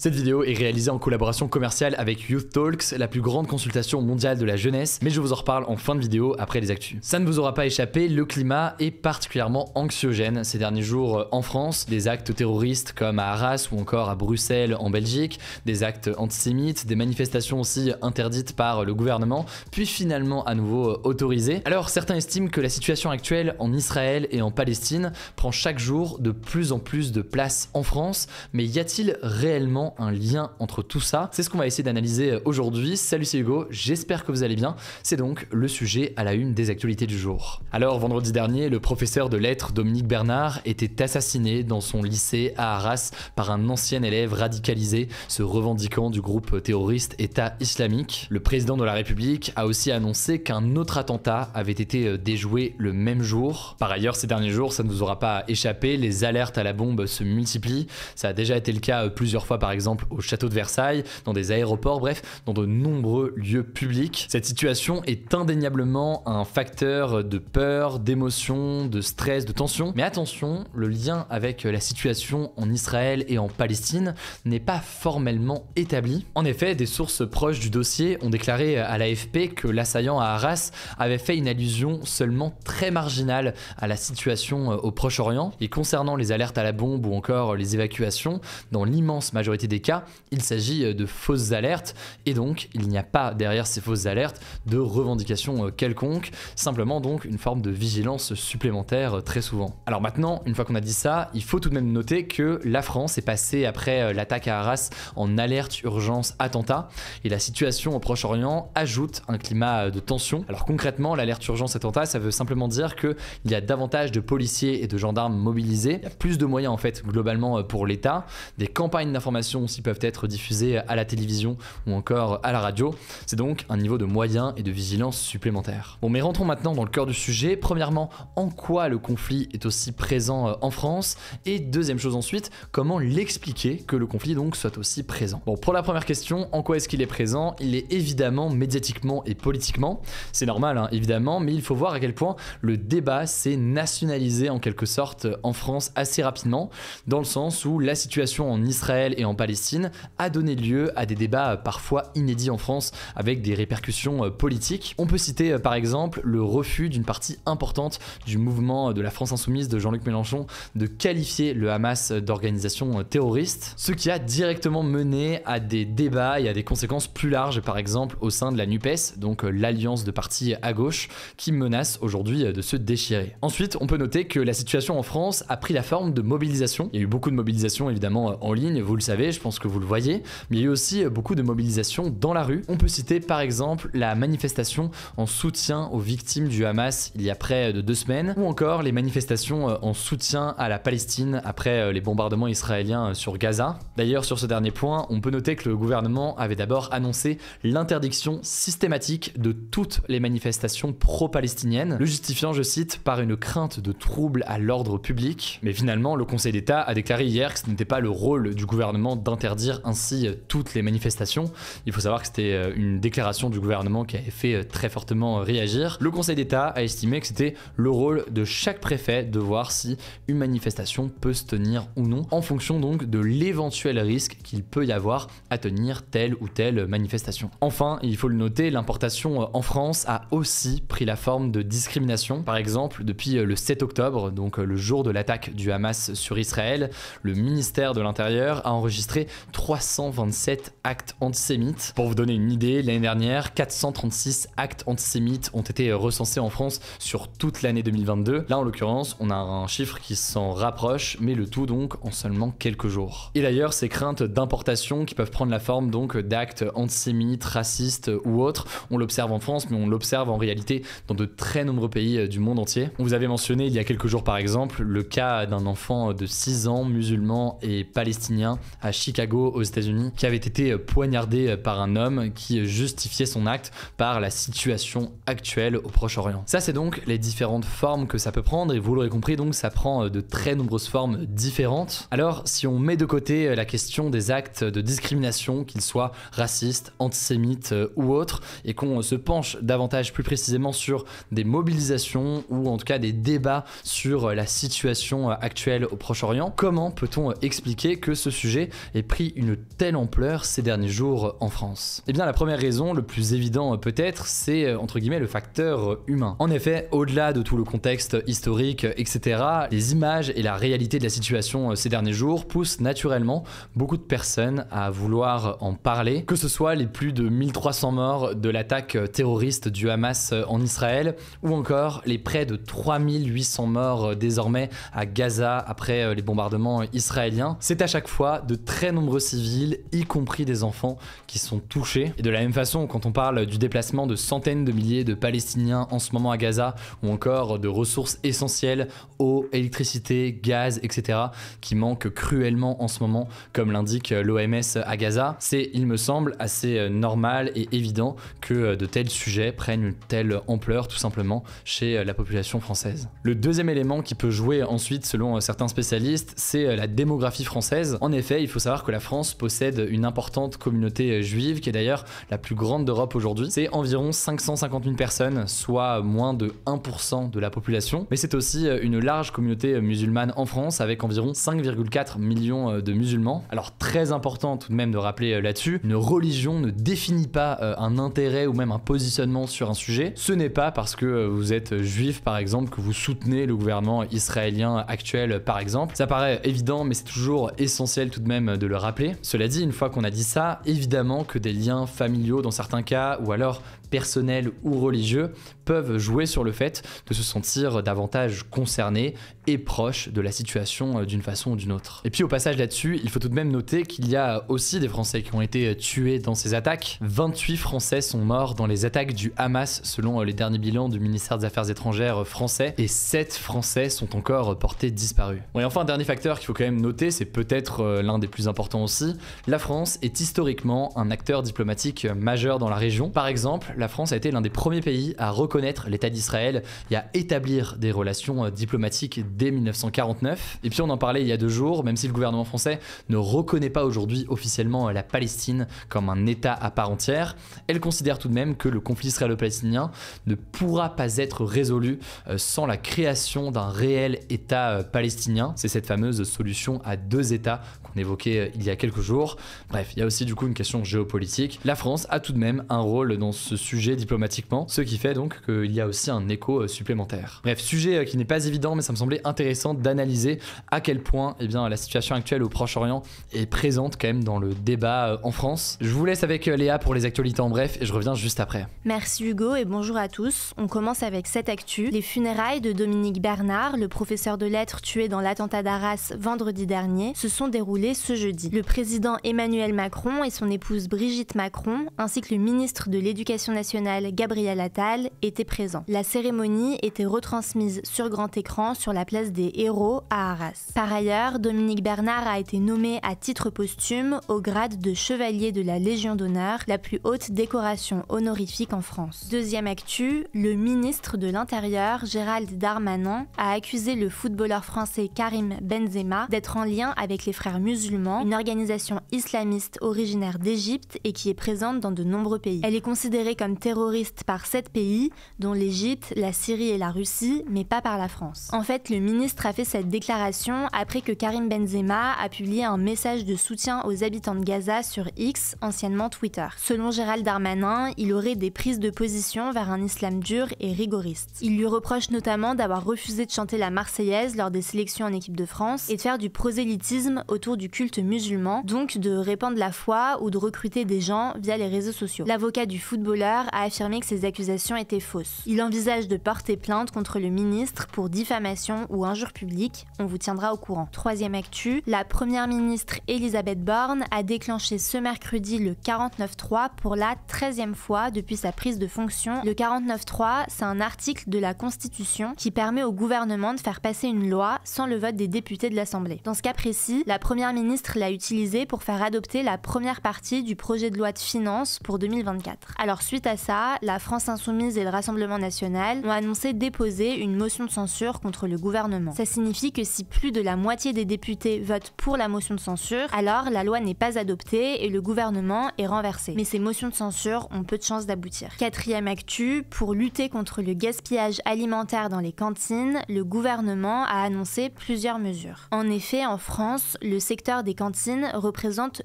Cette vidéo est réalisée en collaboration commerciale avec Youth Talks, la plus grande consultation mondiale de la jeunesse, mais je vous en reparle en fin de vidéo après les actus. Ça ne vous aura pas échappé, le climat est particulièrement anxiogène ces derniers jours en France. Des actes terroristes comme à Arras ou encore à Bruxelles en Belgique, des actes antisémites, des manifestations aussi interdites par le gouvernement, puis finalement à nouveau autorisées. Alors certains estiment que la situation actuelle en Israël et en Palestine prend chaque jour de plus en plus de place en France, mais y a-t-il réellement un lien entre tout ça? C'est ce qu'on va essayer d'analyser aujourd'hui. Salut, c'est Hugo, j'espère que vous allez bien. C'est donc le sujet à la une des actualités du jour. Alors vendredi dernier, le professeur de lettres Dominique Bernard était assassiné dans son lycée à Arras par un ancien élève radicalisé se revendiquant du groupe terroriste État islamique. Le président de la République a aussi annoncé qu'un autre attentat avait été déjoué le même jour. Par ailleurs, ces derniers jours, ça ne vous aura pas échappé, les alertes à la bombe se multiplient. Ça a déjà été le cas plusieurs fois, par exemple au château de Versailles, dans des aéroports, bref, dans de nombreux lieux publics. Cette situation est indéniablement un facteur de peur, d'émotion, de stress, de tension. Mais attention, le lien avec la situation en Israël et en Palestine n'est pas formellement établi. En effet, des sources proches du dossier ont déclaré à l'AFP que l'assaillant à Arras avait fait une allusion seulement très marginale à la situation au Proche-Orient. Et concernant les alertes à la bombe ou encore les évacuations, dans l'immense majorité des cas, il s'agit de fausses alertes et donc il n'y a pas derrière ces fausses alertes de revendication quelconque, simplement donc une forme de vigilance supplémentaire très souvent. Alors maintenant, une fois qu'on a dit ça, il faut tout de même noter que la France est passée après l'attaque à Arras en alerte urgence attentat et la situation au Proche-Orient ajoute un climat de tension. Alors concrètement, l'alerte urgence attentat, ça veut simplement dire qu'il y a davantage de policiers et de gendarmes mobilisés, il y a plus de moyens en fait globalement pour l'État, des campagnes d'information aussi peuvent être diffusées à la télévision ou encore à la radio. C'est donc un niveau de moyens et de vigilance supplémentaire. Bon, mais rentrons maintenant dans le cœur du sujet. Premièrement, en quoi le conflit est aussi présent en France? Et deuxième chose ensuite, comment l'expliquer que le conflit donc soit aussi présent? Bon, pour la première question, en quoi est-ce qu'il est présent? Il est évidemment médiatiquement et politiquement. C'est normal, hein, évidemment, mais il faut voir à quel point le débat s'est nationalisé en quelque sorte en France assez rapidement, dans le sens où la situation en Israël et en Palestine a donné lieu à des débats parfois inédits en France avec des répercussions politiques. On peut citer par exemple le refus d'une partie importante du mouvement de la France Insoumise de Jean-Luc Mélenchon de qualifier le Hamas d'organisation terroriste, ce qui a directement mené à des débats et à des conséquences plus larges, par exemple au sein de la NUPES, donc l'alliance de partis à gauche, qui menace aujourd'hui de se déchirer. Ensuite, on peut noter que la situation en France a pris la forme de mobilisation. Il y a eu beaucoup de mobilisations évidemment en ligne, vous le savez, je pense que vous le voyez, mais il y a eu aussi beaucoup de mobilisations dans la rue. On peut citer par exemple la manifestation en soutien aux victimes du Hamas il y a près de 2 semaines, ou encore les manifestations en soutien à la Palestine après les bombardements israéliens sur Gaza. D'ailleurs, sur ce dernier point, on peut noter que le gouvernement avait d'abord annoncé l'interdiction systématique de toutes les manifestations pro-palestiniennes, le justifiant, je cite, par une crainte de troubles à l'ordre public. Mais finalement, le Conseil d'État a déclaré hier que ce n'était pas le rôle du gouvernement d'interdire ainsi toutes les manifestations. Il faut savoir que c'était une déclaration du gouvernement qui avait fait très fortement réagir. Le Conseil d'État a estimé que c'était le rôle de chaque préfet de voir si une manifestation peut se tenir ou non, en fonction donc de l'éventuel risque qu'il peut y avoir à tenir telle ou telle manifestation. Enfin, il faut le noter, l'importation en France a aussi pris la forme de discrimination. Par exemple, depuis le 7 octobre, donc le jour de l'attaque du Hamas sur Israël, le ministère de l'Intérieur a enregistré 327 actes antisémites. Pour vous donner une idée, l'année dernière, 436 actes antisémites ont été recensés en France sur toute l'année 2022. Là, en l'occurrence, on a un chiffre qui s'en rapproche, mais le tout donc en seulement quelques jours. Et d'ailleurs, ces craintes d'importation qui peuvent prendre la forme donc d'actes antisémites, racistes ou autres, on l'observe en France, mais on l'observe en réalité dans de très nombreux pays du monde entier. On vous avait mentionné il y a quelques jours par exemple le cas d'un enfant de 6 ans musulman et palestinien à Chicago aux États-Unis qui avait été poignardé par un homme qui justifiait son acte par la situation actuelle au Proche-Orient. Ça, c'est donc les différentes formes que ça peut prendre et vous l'aurez compris, donc ça prend de très nombreuses formes différentes. Alors, si on met de côté la question des actes de discrimination, qu'ils soient racistes, antisémites ou autres, et qu'on se penche davantage plus précisément sur des mobilisations ou en tout cas des débats sur la situation actuelle au Proche-Orient, comment peut-on expliquer que ce sujet ait pris une telle ampleur ces derniers jours en France? Eh bien la première raison, le plus évident peut-être, c'est entre guillemets le facteur humain. En effet, au-delà de tout le contexte historique, etc., les images et la réalité de la situation ces derniers jours poussent naturellement beaucoup de personnes à vouloir en parler, que ce soit les plus de 1300 morts de l'attaque terroriste du Hamas en Israël, ou encore les près de 3800 morts désormais à Gaza après les bombardements israéliens. C'est à chaque fois de très nombreux civils, y compris des enfants, qui sont touchés. Et de la même façon, quand on parle du déplacement de centaines de milliers de Palestiniens en ce moment à Gaza, ou encore de ressources essentielles, eau, électricité, gaz, etc., qui manquent cruellement en ce moment, comme l'indique l'OMS à Gaza, c'est, il me semble, assez normal et évident que de tels sujets prennent une telle ampleur tout simplement chez la population française. Le deuxième élément qui peut jouer ensuite selon certains spécialistes, c'est la démographie française. En effet, il faut savoir que la France possède une importante communauté juive qui est d'ailleurs la plus grande d'Europe aujourd'hui. C'est environ 550 000 personnes, soit moins de 1% de la population. Mais c'est aussi une large communauté musulmane en France avec environ 5,4 millions de musulmans. Alors très important tout de même de rappeler là-dessus, une religion ne définit pas un intérêt ou même un positionnement sur un sujet. Ce n'est pas parce que vous êtes juif par exemple que vous soutenez le gouvernement israélien actuel par exemple. Ça paraît évident mais c'est toujours essentiel tout de même de le rappeler. Cela dit, une fois qu'on a dit ça, évidemment que des liens familiaux dans certains cas ou alors personnels ou religieux peuvent jouer sur le fait de se sentir davantage concernés et proches de la situation d'une façon ou d'une autre. Et puis au passage là-dessus, il faut tout de même noter qu'il y a aussi des Français qui ont été tués dans ces attaques. 28 Français sont morts dans les attaques du Hamas selon les derniers bilans du ministère des Affaires étrangères français et 7 Français sont encore portés disparus. Bon, et enfin un dernier facteur qu'il faut quand même noter, c'est peut-être l'un des plus importants aussi, la France est historiquement un acteur diplomatique majeur dans la région. Par exemple, la France a été l'un des premiers pays à reconnaître l'État d'Israël et à établir des relations diplomatiques dès 1949. Et puis on en parlait il y a 2 jours, même si le gouvernement français ne reconnaît pas aujourd'hui officiellement la Palestine comme un État à part entière, elle considère tout de même que le conflit israélo-palestinien ne pourra pas être résolu sans la création d'un réel État palestinien. C'est cette fameuse solution à 2 États qu'on évoquait il y a quelques jours. Bref, il y a aussi du coup une question géopolitique. La France a tout de même un rôle dans ce sujet diplomatiquement, ce qui fait donc qu'il y a aussi un écho supplémentaire. Bref, sujet qui n'est pas évident, mais ça me semblait intéressant d'analyser à quel point la situation actuelle au Proche-Orient est présente quand même dans le débat en France. Je vous laisse avec Léa pour les actualités en bref et je reviens juste après. Merci Hugo et bonjour à tous. On commence avec cette actu. Les funérailles de Dominique Bernard, le professeur de lettres tué dans l'attentat d'Arras vendredi dernier, se sont déroulées ce jeudi. Le président Emmanuel Macron et son épouse Brigitte Macron, ainsi que le ministre de l'Éducation nationale Gabriel Attal, étaient présents. La cérémonie était retransmise sur grand écran sur la place des Héros à Arras. Par ailleurs, Dominique Bernard a été nommé à titre posthume au grade de chevalier de la Légion d'honneur, la plus haute décoration honorifique en France. Deuxième actu, le ministre de l'Intérieur, Gérald Darmanin, a accusé le footballeur français Karim Benzema d'être en lien avec les Frères musulmans, une organisation islamiste originaire d'Égypte et qui est présente dans de nombreux pays. Elle est considérée comme terroriste par 7 pays, dont l'Égypte, la Syrie et la Russie, mais pas par la France. En fait, le ministre a fait cette déclaration après que Karim Benzema a publié un message de soutien aux habitants de Gaza sur X, anciennement Twitter. Selon Gérald Darmanin, il aurait des prises de position vers un islam dur et rigoriste. Il lui reproche notamment d'avoir refusé de chanter la Marseillaise lors des sélections en équipe de France et de faire du prosélytisme autour du culte musulman, donc de répandre la foi ou de recruter des gens via les réseaux sociaux. L'avocat du footballeur a affirmé que ces accusations étaient fausses. Il envisage de porter plainte contre le ministre pour diffamation ou injure publique. On vous tiendra au courant. Troisième actu, la première ministre Elisabeth Borne a déclenché ce mercredi le 49.3 pour la 13e fois depuis sa prise de fonction. Le 49.3, c'est un article de la Constitution qui permet au gouvernement de faire passer une loi sans le vote des députés de l'Assemblée. Dans ce cas précis, la première ministre l'a utilisé pour faire adopter la première partie du projet de loi de finances pour 2024. Alors suite Suite à ça, la France Insoumise et le Rassemblement National ont annoncé déposer une motion de censure contre le gouvernement. Ça signifie que si plus de la moitié des députés votent pour la motion de censure, alors la loi n'est pas adoptée et le gouvernement est renversé. Mais ces motions de censure ont peu de chances d'aboutir. Quatrième actu, pour lutter contre le gaspillage alimentaire dans les cantines, le gouvernement a annoncé plusieurs mesures. En effet, en France, le secteur des cantines représente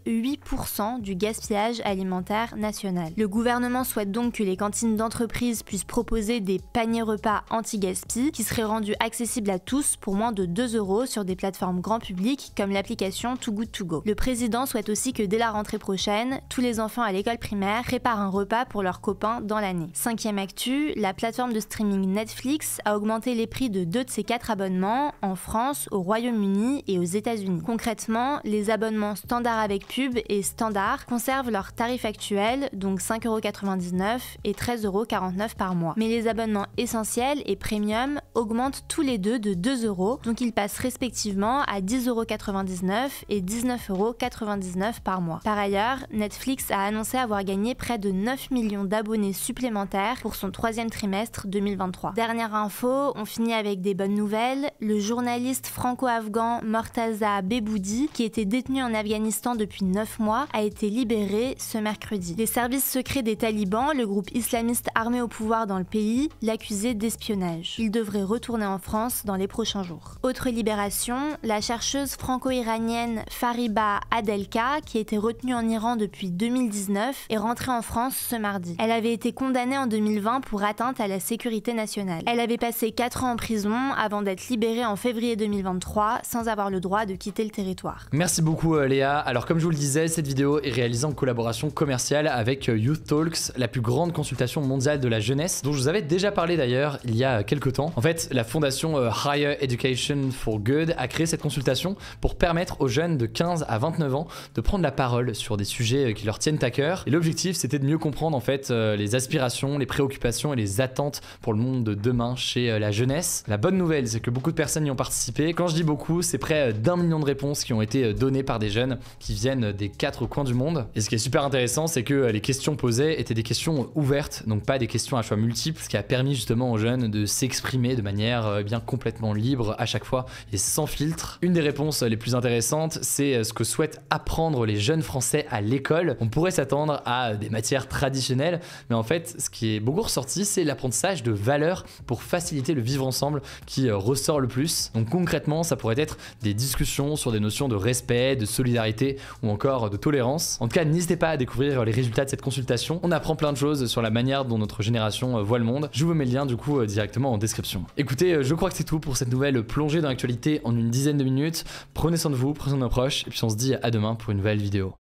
8% du gaspillage alimentaire national. Le gouvernement souhaite donc que les cantines d'entreprise puissent proposer des paniers repas anti-gaspi qui seraient rendus accessibles à tous pour moins de 2 € sur des plateformes grand public comme l'application Too Good To Go. Le président souhaite aussi que dès la rentrée prochaine, tous les enfants à l'école primaire préparent un repas pour leurs copains dans l'année. Cinquième actu, la plateforme de streaming Netflix a augmenté les prix de 2 de ses 4 abonnements en France, au Royaume-Uni et aux États-Unis. Concrètement, les abonnements standard avec pub et standard conservent leur tarif actuel, donc 5,99 € et 13,49 € par mois. Mais les abonnements essentiels et premium augmentent tous les deux de 2 €, donc ils passent respectivement à 10,99 € et 19,99 € par mois. Par ailleurs, Netflix a annoncé avoir gagné près de 9 millions d'abonnés supplémentaires pour son 3e trimestre 2023. Dernière info, on finit avec des bonnes nouvelles. Le journaliste franco-afghan Mortaza Beboudi, qui était détenu en Afghanistan depuis 9 mois, a été libéré ce mercredi. Les services secrets des talibans, le groupe islamiste armé au pouvoir dans le pays, l'accusaient d'espionnage. Il devrait retourner en France dans les prochains jours. Autre libération, la chercheuse franco-iranienne Fariba Adelka, qui était retenue en Iran depuis 2019, est rentrée en France ce mardi. Elle avait été condamnée en 2020 pour atteinte à la sécurité nationale. Elle avait passé 4 ans en prison avant d'être libérée en février 2023 sans avoir le droit de quitter le territoire. Merci beaucoup Léa. Alors comme je vous le disais, cette vidéo est réalisée en collaboration commerciale avec Youth Talks, la plus grande consultation mondiale de la jeunesse, dont je vous avais déjà parlé d'ailleurs il y a quelques temps. En fait, la fondation Higher Education for Good a créé cette consultation pour permettre aux jeunes de 15 à 29 ans de prendre la parole sur des sujets qui leur tiennent à cœur. Et l'objectif, c'était de mieux comprendre en fait les aspirations, les préoccupations et les attentes pour le monde de demain chez la jeunesse. La bonne nouvelle, c'est que beaucoup de personnes y ont participé. Quand je dis beaucoup, c'est près d'1 million de réponses qui ont été données par des jeunes qui viennent des 4 coins du monde. Et ce qui est super intéressant, c'est que les questions posées étaient des questions ouvertes, donc pas des questions à choix multiples, ce qui a permis justement aux jeunes de s'exprimer de manière bien complètement libre à chaque fois et sans filtre. Une des réponses les plus intéressantes, c'est ce que souhaitent apprendre les jeunes français à l'école. On pourrait s'attendre à des matières traditionnelles, mais en fait, ce qui est beaucoup ressorti, c'est l'apprentissage de valeurs pour faciliter le vivre ensemble qui ressort le plus. Donc concrètement, ça pourrait être des discussions sur des notions de respect, de solidarité ou encore de tolérance. En tout cas, n'hésitez pas à découvrir les résultats de cette consultation. On apprend plein de choses sur la manière dont notre génération voit le monde. Je vous mets le lien du coup directement en description. Écoutez, je crois que c'est tout pour cette nouvelle plongée dans l'actualité en une dizaine de minutes. Prenez soin de vous, prenez soin de nos proches, et puis on se dit à demain pour une nouvelle vidéo.